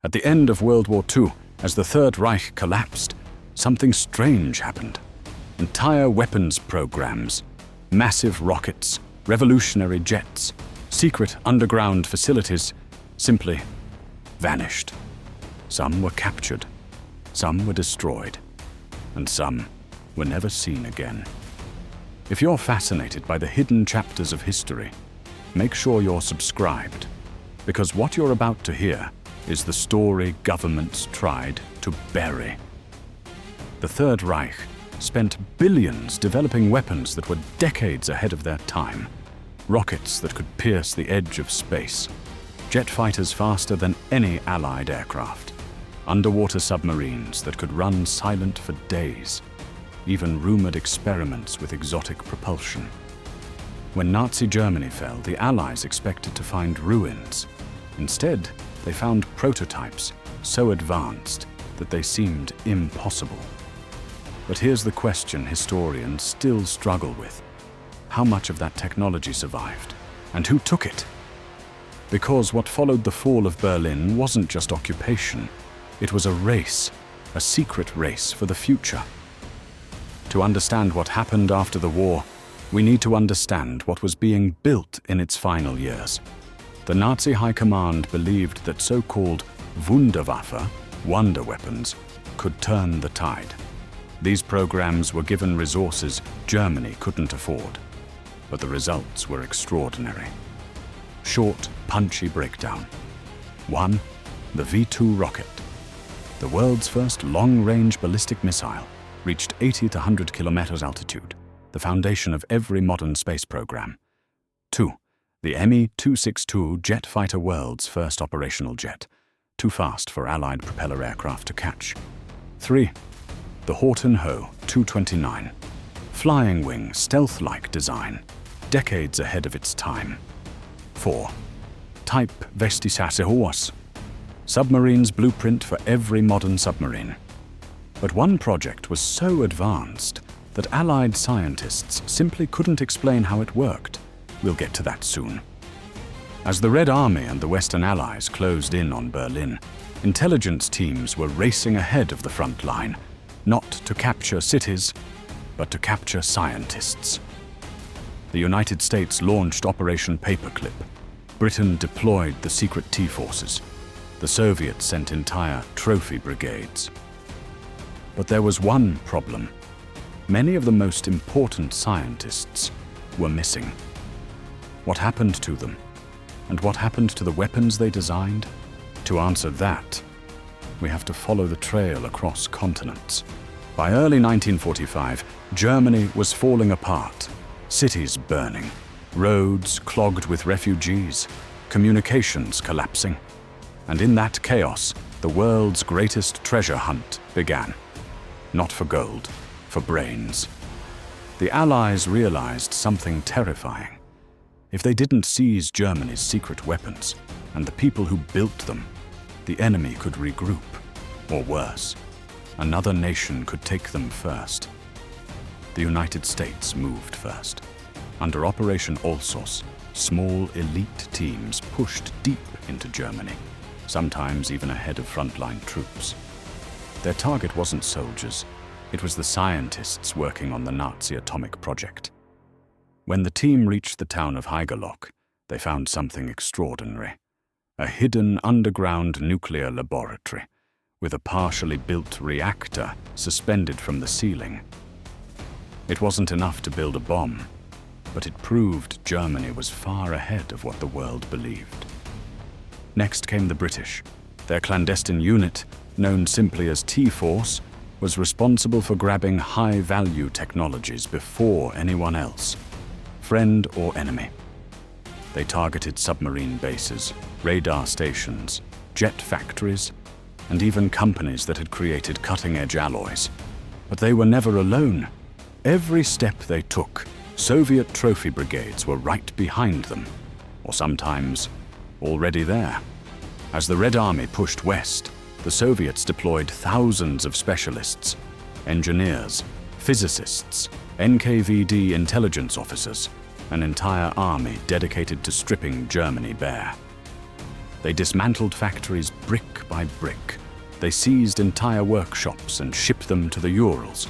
At the end of World War II, as the Third Reich collapsed, something strange happened. Entire weapons programs, massive rockets, revolutionary jets, secret underground facilities simply vanished. Some were captured, some were destroyed, and some were never seen again. If you're fascinated by the hidden chapters of history, make sure you're subscribed, because what you're about to hear is the story governments tried to bury. The Third Reich spent billions developing weapons that were decades ahead of their time. Rockets that could pierce the edge of space, jet fighters faster than any Allied aircraft, underwater submarines that could run silent for days, even rumored experiments with exotic propulsion. When Nazi Germany fell, the Allies expected to find ruins. Instead, they found prototypes so advanced that they seemed impossible. But here's the question historians still struggle with. How much of that technology survived? And who took it? Because what followed the fall of Berlin wasn't just occupation. It was a race, a secret race for the future. To understand what happened after the war, we need to understand what was being built in its final years. The Nazi High Command believed that so-called Wunderwaffe, wonder weapons, could turn the tide. These programs were given resources Germany couldn't afford, but the results were extraordinary. Short, punchy breakdown. 1. The V2 rocket. The world's first long-range ballistic missile reached 80 to 100 kilometers altitude, the foundation of every modern space program. 2. The Me-262 jet fighter, world's first operational jet, too fast for Allied propeller aircraft to catch. 3. The Horten Ho 229, flying wing, stealth-like design, decades ahead of its time. 4. Type Disappearances, submarine's blueprint for every modern submarine. But one project was so advanced that Allied scientists simply couldn't explain how it worked. We'll get to that soon. As the Red Army and the Western Allies closed in on Berlin, intelligence teams were racing ahead of the front line, not to capture cities, but to capture scientists. The United States launched Operation Paperclip. Britain deployed the secret T-forces. The Soviets sent entire trophy brigades. But there was one problem. Many of the most important scientists were missing. What happened to them? And what happened to the weapons they designed? To answer that, we have to follow the trail across continents. By early 1945, Germany was falling apart. Cities burning, roads clogged with refugees, communications collapsing. And in that chaos, the world's greatest treasure hunt began. Not for gold, for brains. The Allies realized something terrifying. If they didn't seize Germany's secret weapons and the people who built them, the enemy could regroup. Or worse, another nation could take them first. The United States moved first. Under Operation Allsource, small elite teams pushed deep into Germany, sometimes even ahead of frontline troops. Their target wasn't soldiers, it was the scientists working on the Nazi atomic project. When the team reached the town of Heigerloch, they found something extraordinary. A hidden underground nuclear laboratory, with a partially built reactor suspended from the ceiling. It wasn't enough to build a bomb, but it proved Germany was far ahead of what the world believed. Next came the British. Their clandestine unit, known simply as T-Force, was responsible for grabbing high-value technologies before anyone else, friend or enemy. They targeted submarine bases, radar stations, jet factories, and even companies that had created cutting-edge alloys. But they were never alone. Every step they took, Soviet trophy brigades were right behind them, or sometimes already there. As the Red Army pushed west, the Soviets deployed thousands of specialists, engineers, physicists, NKVD intelligence officers, an entire army dedicated to stripping Germany bare. They dismantled factories brick by brick. They seized entire workshops and shipped them to the Urals.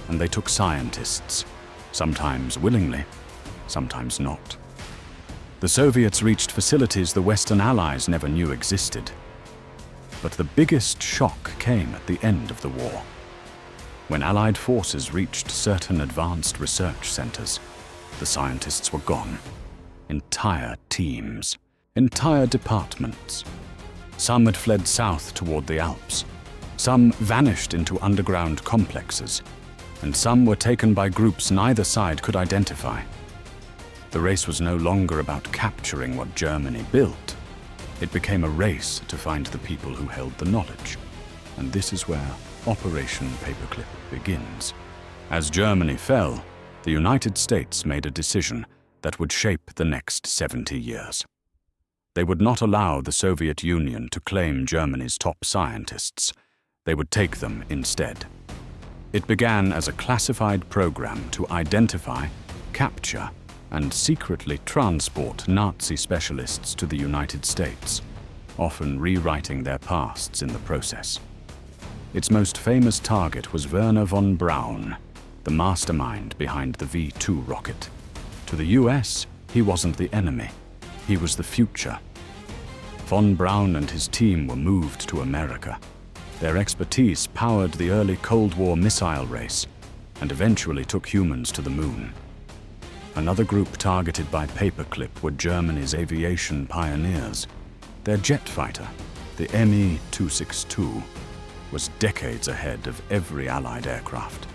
And they took scientists, sometimes willingly, sometimes not. The Soviets reached facilities the Western Allies never knew existed. But the biggest shock came at the end of the war. When Allied forces reached certain advanced research centers, the scientists were gone. Entire teams, entire departments. Some had fled south toward the Alps. Some vanished into underground complexes. And some were taken by groups neither side could identify. The race was no longer about capturing what Germany built. It became a race to find the people who held the knowledge. And this is where Operation Paperclip begins. As Germany fell, the United States made a decision that would shape the next 70 years. They would not allow the Soviet Union to claim Germany's top scientists. They would take them instead. It began as a classified program to identify, capture, and secretly transport Nazi specialists to the United States, often rewriting their pasts in the process. Its most famous target was Wernher von Braun, the mastermind behind the V2 rocket. To the US, he wasn't the enemy, he was the future. Von Braun and his team were moved to America. Their expertise powered the early Cold War missile race and eventually took humans to the moon. Another group targeted by Paperclip were Germany's aviation pioneers. Their jet fighter, the Me-262, was decades ahead of every Allied aircraft.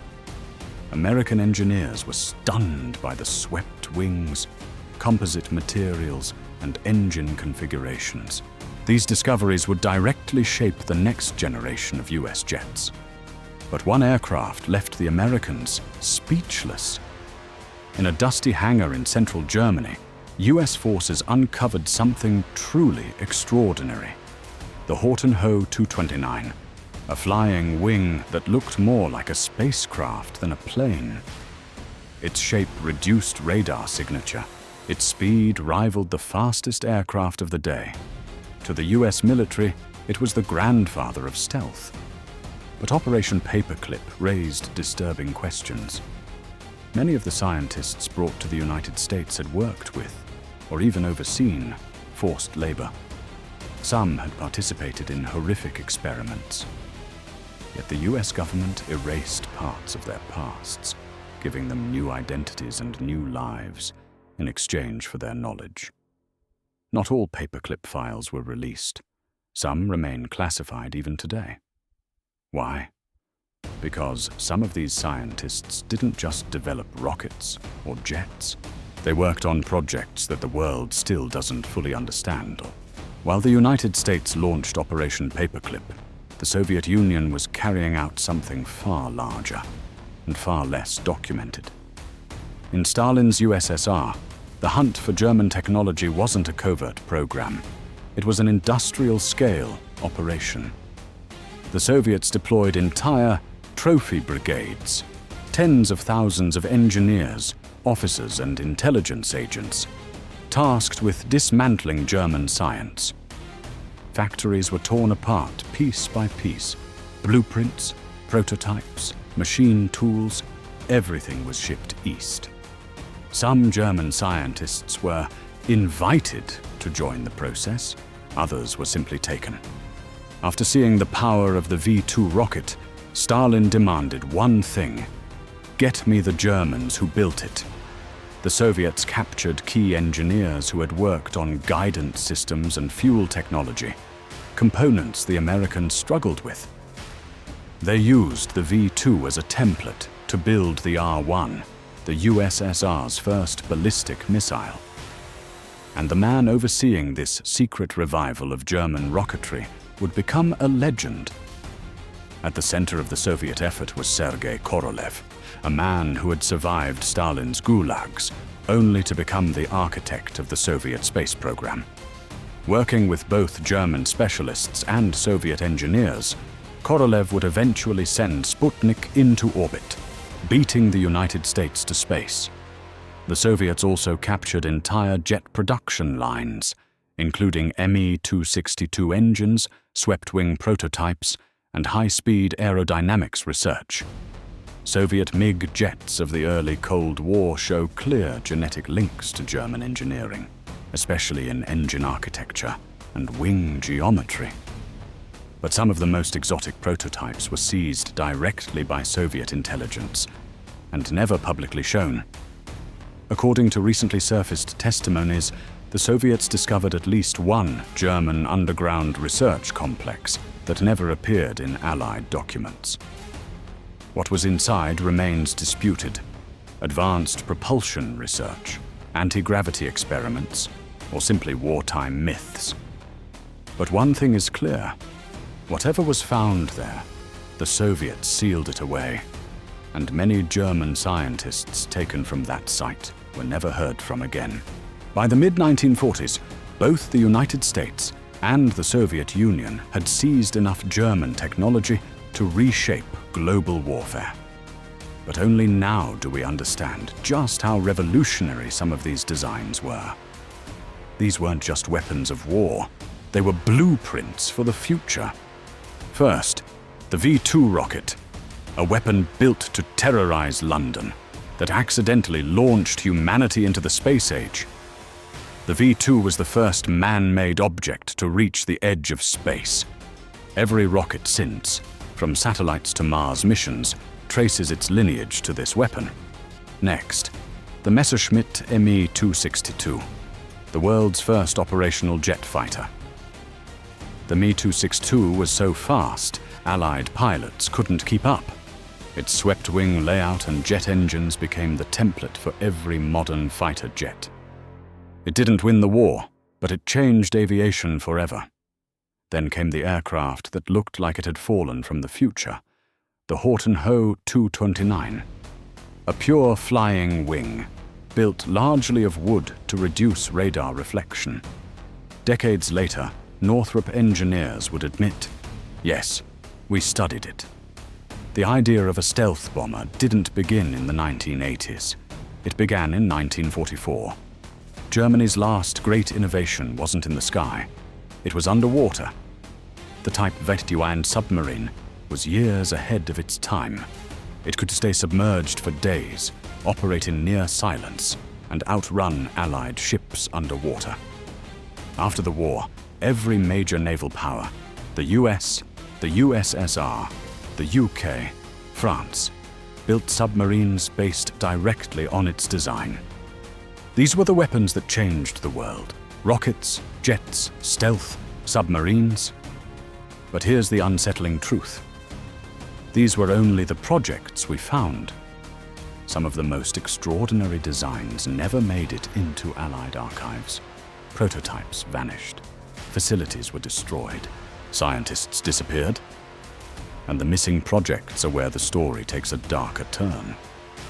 American engineers were stunned by the swept wings, composite materials, and engine configurations. These discoveries would directly shape the next generation of US jets. But one aircraft left the Americans speechless. In a dusty hangar in central Germany, US forces uncovered something truly extraordinary. The Horten Ho 229, a flying wing that looked more like a spacecraft than a plane. Its shape reduced radar signature. Its speed rivaled the fastest aircraft of the day. To the US military, it was the grandfather of stealth. But Operation Paperclip raised disturbing questions. Many of the scientists brought to the United States had worked with, or even overseen, forced labor. Some had participated in horrific experiments. Yet the US government erased parts of their pasts, giving them new identities and new lives in exchange for their knowledge. Not all Paperclip files were released. Some remain classified even today. Why? Because some of these scientists didn't just develop rockets or jets. They worked on projects that the world still doesn't fully understand. While the United States launched Operation Paperclip, the Soviet Union was carrying out something far larger and far less documented. In Stalin's USSR, the hunt for German technology wasn't a covert program. It was an industrial-scale operation. The Soviets deployed entire trophy brigades, tens of thousands of engineers, officers, and intelligence agents, tasked with dismantling German science. Factories were torn apart piece by piece. Blueprints, prototypes, machine tools, everything was shipped east. Some German scientists were invited to join the process. Others were simply taken. After seeing the power of the V2 rocket, Stalin demanded one thing: get me the Germans who built it. The Soviets captured key engineers who had worked on guidance systems and fuel technology, components the Americans struggled with. They used the V2 as a template to build the R-1, the USSR's first ballistic missile. And the man overseeing this secret revival of German rocketry would become a legend. At the center of the Soviet effort was Sergei Korolev, a man who had survived Stalin's gulags, only to become the architect of the Soviet space program. Working with both German specialists and Soviet engineers, Korolev would eventually send Sputnik into orbit, beating the United States to space. The Soviets also captured entire jet production lines, including Me-262 engines, swept-wing prototypes, and high-speed aerodynamics research. Soviet MiG jets of the early Cold War show clear genetic links to German engineering, especially in engine architecture and wing geometry. But some of the most exotic prototypes were seized directly by Soviet intelligence and never publicly shown. According to recently surfaced testimonies, the Soviets discovered at least one German underground research complex that never appeared in Allied documents. What was inside remains disputed. Advanced propulsion research, anti-gravity experiments, or simply wartime myths. But one thing is clear. Whatever was found there, the Soviets sealed it away, and many German scientists taken from that site were never heard from again. By the mid-1940s, both the United States and the Soviet Union had seized enough German technology to reshape global warfare. But only now do we understand just how revolutionary some of these designs were. These weren't just weapons of war, they were blueprints for the future. First, the V2 rocket, a weapon built to terrorize London that accidentally launched humanity into the space age. The V2 was the first man-made object to reach the edge of space. Every rocket since, from satellites to Mars missions, traces its lineage to this weapon. Next, the Messerschmitt Me-262, the world's first operational jet fighter. The Me-262 was so fast, Allied pilots couldn't keep up. Its swept-wing layout and jet engines became the template for every modern fighter jet. It didn't win the war, but it changed aviation forever. Then came the aircraft that looked like it had fallen from the future, the Horten Ho 229, a pure flying wing, built largely of wood to reduce radar reflection. Decades later, Northrop engineers would admit, yes, we studied it. The idea of a stealth bomber didn't begin in the 1980s. It began in 1944. Germany's last great innovation wasn't in the sky. It was underwater. The Type WW2 submarine was years ahead of its time. It could stay submerged for days, operate in near silence, and outrun Allied ships underwater. After the war, every major naval power, the US, the USSR, the UK, France, built submarines based directly on its design. These were the weapons that changed the world: rockets, jets, stealth, submarines. But here's the unsettling truth. These were only the projects we found. Some of the most extraordinary designs never made it into Allied archives. Prototypes vanished. Facilities were destroyed. Scientists disappeared. And the missing projects are where the story takes a darker turn.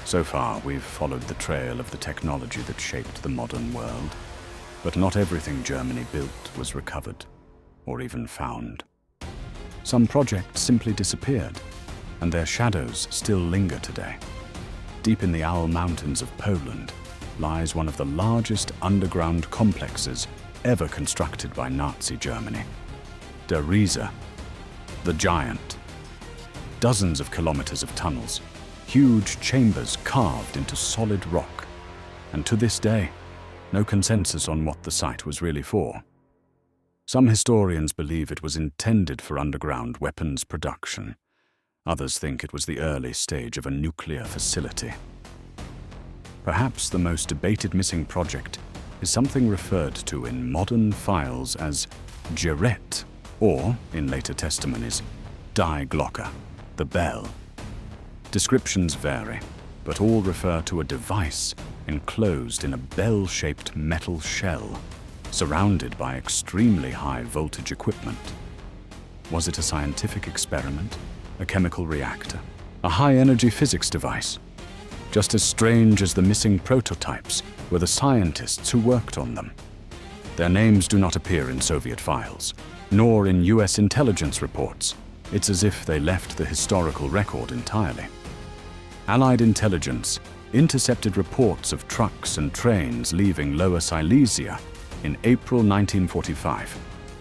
So far, we've followed the trail of the technology that shaped the modern world. But not everything Germany built was recovered, or even found. Some projects simply disappeared, and their shadows still linger today. Deep in the Owl Mountains of Poland lies one of the largest underground complexes ever constructed by Nazi Germany. Der Riese, the Giant. Dozens of kilometers of tunnels, huge chambers carved into solid rock, and to this day, no consensus on what the site was really for. Some historians believe it was intended for underground weapons production. Others think it was the early stage of a nuclear facility. Perhaps the most debated missing project is something referred to in modern files as Gerät, or, in later testimonies, Die Glocke, the bell. Descriptions vary, but all refer to a device enclosed in a bell-shaped metal shell, surrounded by extremely high voltage equipment. Was it a scientific experiment, a chemical reactor, a high-energy physics device? Just as strange as the missing prototypes were the scientists who worked on them. Their names do not appear in Soviet files, nor in US intelligence reports. It's as if they left the historical record entirely. Allied intelligence intercepted reports of trucks and trains leaving Lower Silesia, in April 1945,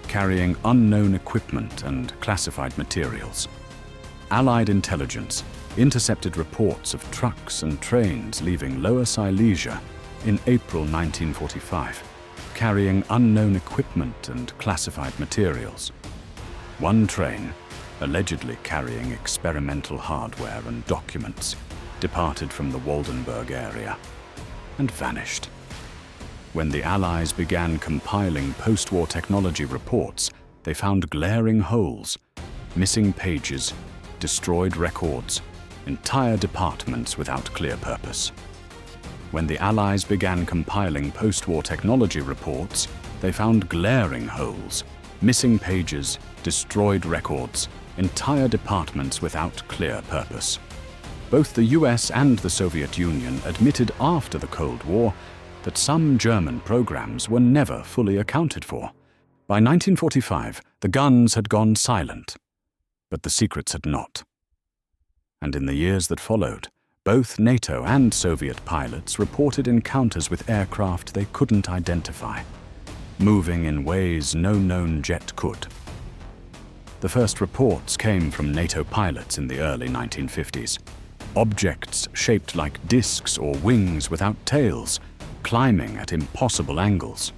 carrying unknown equipment and classified materials. Allied intelligence intercepted reports of trucks and trains leaving Lower Silesia in April 1945, carrying unknown equipment and classified materials. One train, allegedly carrying experimental hardware and documents, departed from the Waldenburg area and vanished. When the Allies began compiling post-war technology reports, they found glaring holes, missing pages, destroyed records, entire departments without clear purpose. When the Allies began compiling post-war technology reports, they found glaring holes, missing pages, destroyed records, entire departments without clear purpose. Both the US and the Soviet Union admitted after the Cold War that some German programs were never fully accounted for. By 1945, the guns had gone silent, but the secrets had not. And in the years that followed, both NATO and Soviet pilots reported encounters with aircraft they couldn't identify, moving in ways no known jet could. The first reports came from NATO pilots in the early 1950s. Objects shaped like discs or wings without tails, climbing at impossible angles.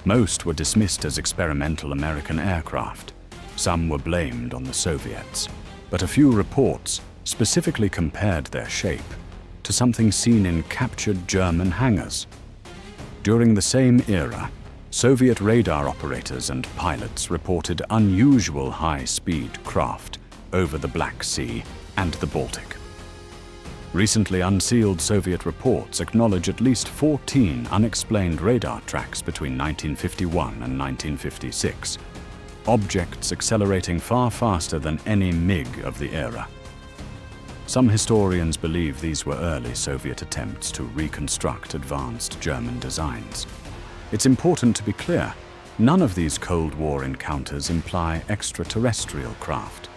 Most were dismissed as experimental American aircraft. Some were blamed on the Soviets, but a few reports specifically compared their shape to something seen in captured German hangars. During the same era, Soviet radar operators and pilots reported unusual high-speed craft over the Black Sea and the Baltic. Recently unsealed Soviet reports acknowledge at least 14 unexplained radar tracks between 1951 and 1956, objects accelerating far faster than any MiG of the era. Some historians believe these were early Soviet attempts to reconstruct advanced German designs. It's important to be clear, none of these Cold War encounters imply extraterrestrial craft.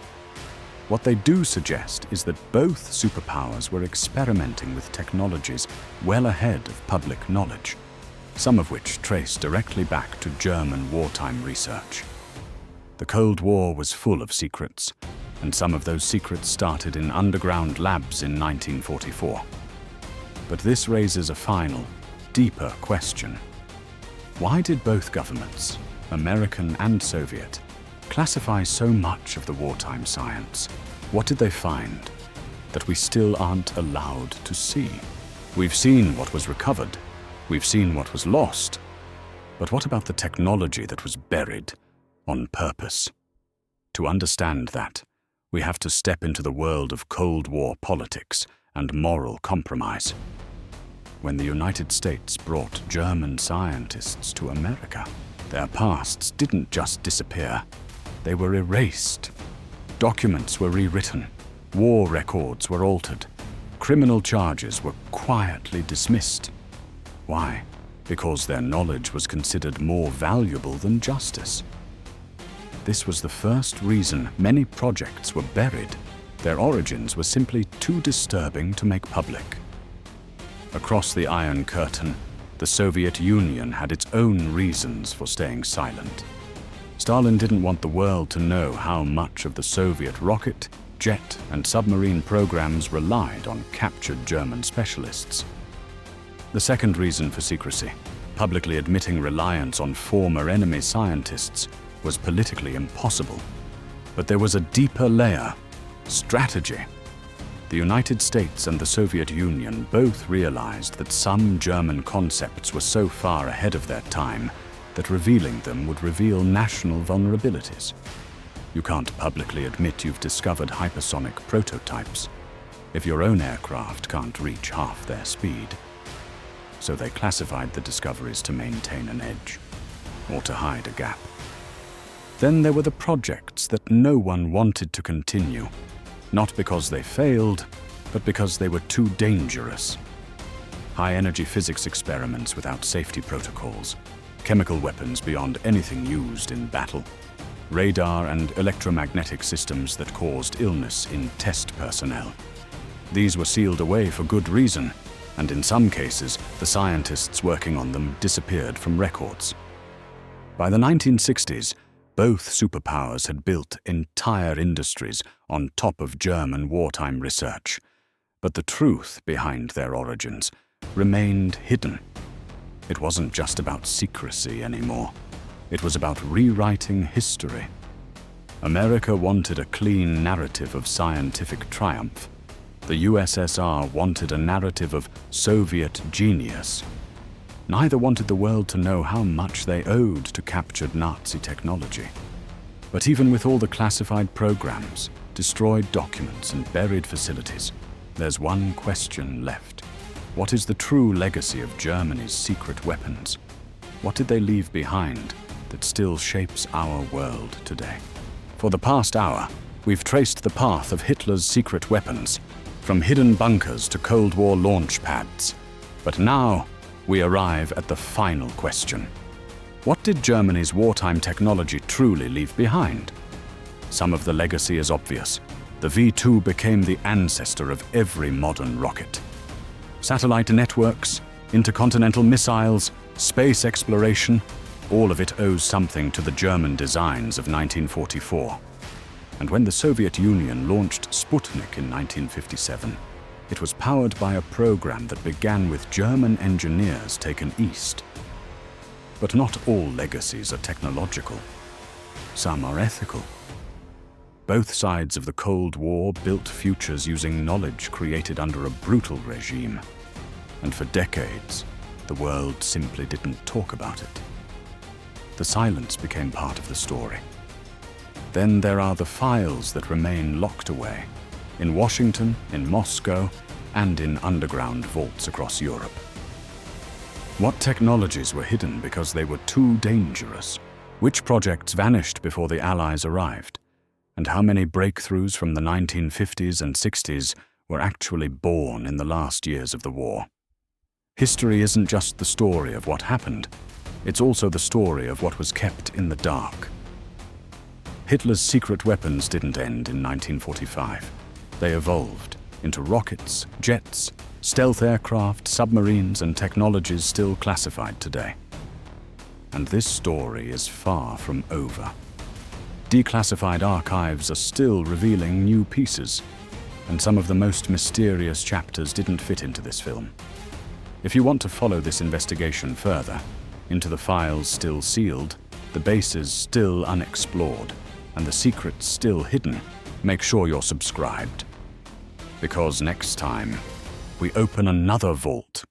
What they do suggest is that both superpowers were experimenting with technologies well ahead of public knowledge, some of which trace directly back to German wartime research. The Cold War was full of secrets, and some of those secrets started in underground labs in 1944. But this raises a final, deeper question. Why did both governments, American and Soviet, classify so much of the wartime science? What did they find that we still aren't allowed to see? We've seen what was recovered. We've seen what was lost. But what about the technology that was buried on purpose? To understand that, we have to step into the world of Cold War politics and moral compromise. When the United States brought German scientists to America, their pasts didn't just disappear. They were erased. Documents were rewritten. War records were altered. Criminal charges were quietly dismissed. Why? Because their knowledge was considered more valuable than justice. This was the first reason many projects were buried. Their origins were simply too disturbing to make public. Across the Iron Curtain, the Soviet Union had its own reasons for staying silent. Stalin didn't want the world to know how much of the Soviet rocket, jet, and submarine programs relied on captured German specialists. The second reason for secrecy, publicly admitting reliance on former enemy scientists, was politically impossible. But there was a deeper layer: strategy. The United States and the Soviet Union both realized that some German concepts were so far ahead of their time that revealing them would reveal national vulnerabilities. You can't publicly admit you've discovered hypersonic prototypes if your own aircraft can't reach half their speed. So they classified the discoveries to maintain an edge, or to hide a gap. Then there were the projects that no one wanted to continue, not because they failed, but because they were too dangerous. High-energy physics experiments without safety protocols, chemical weapons beyond anything used in battle, radar and electromagnetic systems that caused illness in test personnel. These were sealed away for good reason, and in some cases, the scientists working on them disappeared from records. By the 1960s, both superpowers had built entire industries on top of German wartime research. But the truth behind their origins remained hidden. It wasn't just about secrecy anymore. It was about rewriting history. America wanted a clean narrative of scientific triumph. The USSR wanted a narrative of Soviet genius. Neither wanted the world to know how much they owed to captured Nazi technology. But even with all the classified programs, destroyed documents, and buried facilities, there's one question left. What is the true legacy of Germany's secret weapons? What did they leave behind that still shapes our world today? For the past hour, we've traced the path of Hitler's secret weapons, from hidden bunkers to Cold War launch pads. But now, we arrive at the final question. What did Germany's wartime technology truly leave behind? Some of the legacy is obvious. The V2 became the ancestor of every modern rocket. Satellite networks, intercontinental missiles, space exploration, all of it owes something to the German designs of 1944. And when the Soviet Union launched Sputnik in 1957, it was powered by a program that began with German engineers taken east. But not all legacies are technological. Some are ethical. Both sides of the Cold War built futures using knowledge created under a brutal regime. And for decades, the world simply didn't talk about it. The silence became part of the story. Then there are the files that remain locked away, in Washington, in Moscow, and in underground vaults across Europe. What technologies were hidden because they were too dangerous? Which projects vanished before the Allies arrived? And how many breakthroughs from the 1950s and 60s were actually born in the last years of the war? History isn't just the story of what happened, it's also the story of what was kept in the dark. Hitler's secret weapons didn't end in 1945. They evolved into rockets, jets, stealth aircraft, submarines, and technologies still classified today. And this story is far from over. Declassified archives are still revealing new pieces, and some of the most mysterious chapters didn't fit into this film. If you want to follow this investigation further, into the files still sealed, the bases still unexplored, and the secrets still hidden, make sure you're subscribed. Because next time, we open another vault